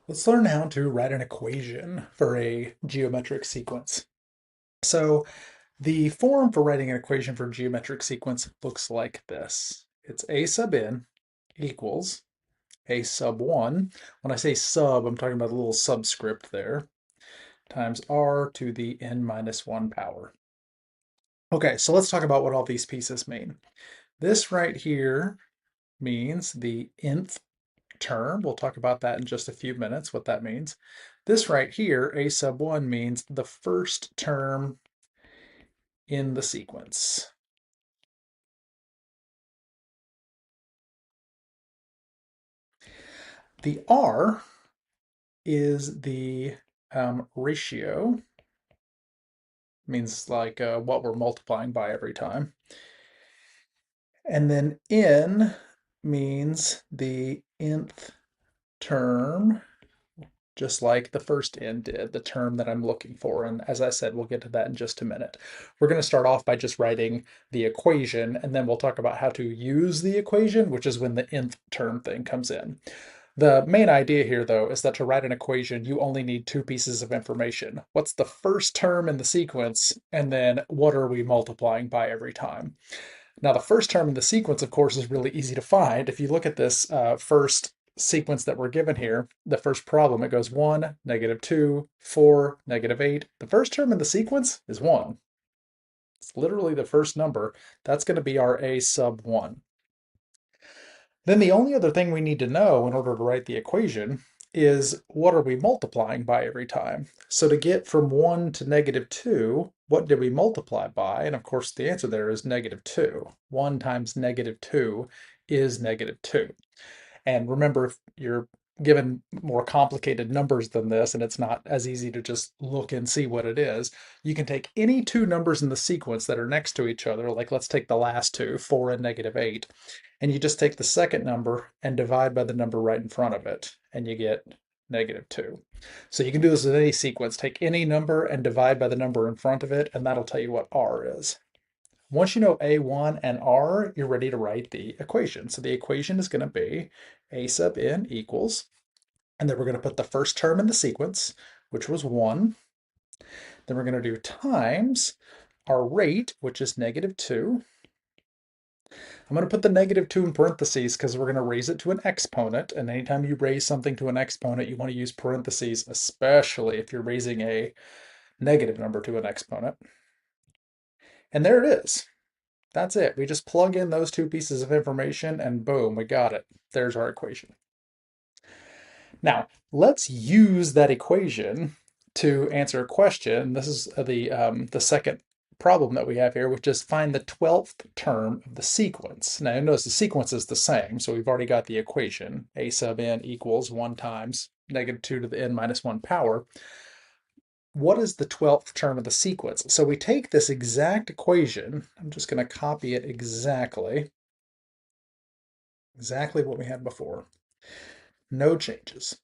Let's learn how to write an equation for a geometric sequence. So the form for writing an equation for a geometric sequence looks like this. It's a sub n equals a sub 1. When I say sub, I'm talking about a little subscript there, times r to the n minus 1 power. Okay, so let's talk about what all these pieces mean. This right here means the nth term. We'll talk about that in just a few minutes, what that means. This right here, a sub 1, means the first term in the sequence. The r is the ratio, means like what we're multiplying by every time. And then n means the nth term, just like the first n did, the term that I'm looking for. And as I said, we'll get to that in just a minute. We're going to start off by just writing the equation, and then we'll talk about how to use the equation, which is when the nth term thing comes in. The main idea here, though, is that to write an equation, you only need two pieces of information. What's the first term in the sequence, and then what are we multiplying by every time? Now, the first term in the sequence, of course, is really easy to find. If you look at this first sequence that we're given here, the first problem, it goes 1, -2, 4, -8. The first term in the sequence is 1. It's literally the first number. That's going to be our a sub 1. Then the only other thing we need to know in order to write the equation is what are we multiplying by every time? So to get from 1 to -2, what did we multiply by? And of course the answer there is -2. 1 times -2 is -2. And remember, if you're given more complicated numbers than this, and it's not as easy to just look and see what it is, you can take any two numbers in the sequence that are next to each other, like let's take the last two, 4 and -8, and you just take the second number and divide by the number right in front of it, and you get -2. So you can do this with any sequence. Take any number and divide by the number in front of it, and that'll tell you what r is. Once you know a1 and r, you're ready to write the equation. So the equation is going to be a sub n equals, and then we're going to put the first term in the sequence, which was 1. Then we're going to do times our rate, which is -2. I'm going to put the -2 in parentheses because we're going to raise it to an exponent. And anytime you raise something to an exponent, you want to use parentheses, especially if you're raising a negative number to an exponent. And there it is. That's it. We just plug in those two pieces of information and boom, we got it. There's our equation. Now, let's use that equation to answer a question. This is the second problem that we have here, which is find the 12th term of the sequence. Now, notice the sequence is the same, so we've already got the equation. A sub n equals 1 times -2 to the n minus 1 power. What is the 12th term of the sequence? So we take this exact equation, I'm just going to copy it exactly what we had before. No changes.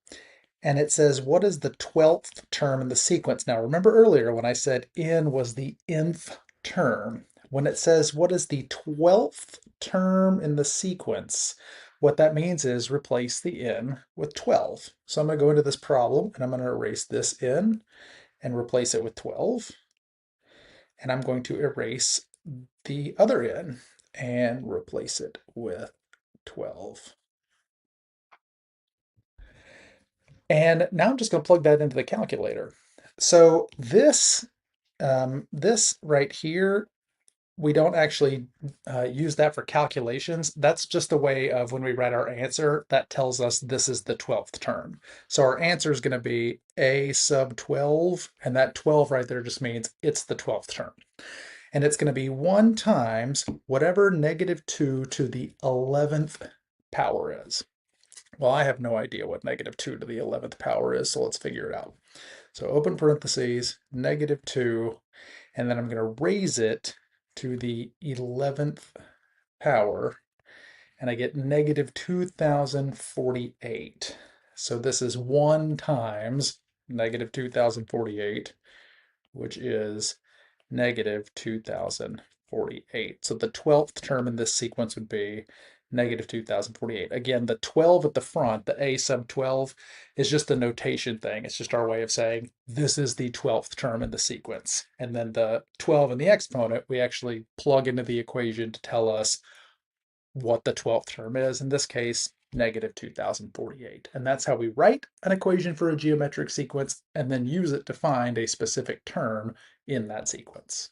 And it says, what is the 12th term in the sequence? Now, remember earlier when I said n was the nth term. When it says, what is the 12th term in the sequence? What that means is replace the n with 12. So I'm going to go into this problem and I'm going to erase this n and replace it with 12. And I'm going to erase the other n and replace it with 12. And now I'm just going to plug that into the calculator. So this right here, we don't actually use that for calculations. That's just a way of when we write our answer, that tells us this is the 12th term. So our answer is going to be a sub 12, and that 12 right there just means it's the 12th term. And it's going to be 1 times whatever -2 to the 11th power is. Well, I have no idea what -2 to the 11th power is, so let's figure it out. So open parentheses, -2, and then I'm going to raise it to the 11th power, and I get -2048. So this is 1 times -2048, which is -2048. So the 12th term in this sequence would be negative 2048. Again, the 12 at the front, the a sub 12, is just a notation thing. It's just our way of saying this is the 12th term in the sequence. And then the 12 in the exponent, we actually plug into the equation to tell us what the 12th term is. In this case, negative 2048. And that's how we write an equation for a geometric sequence and then use it to find a specific term in that sequence.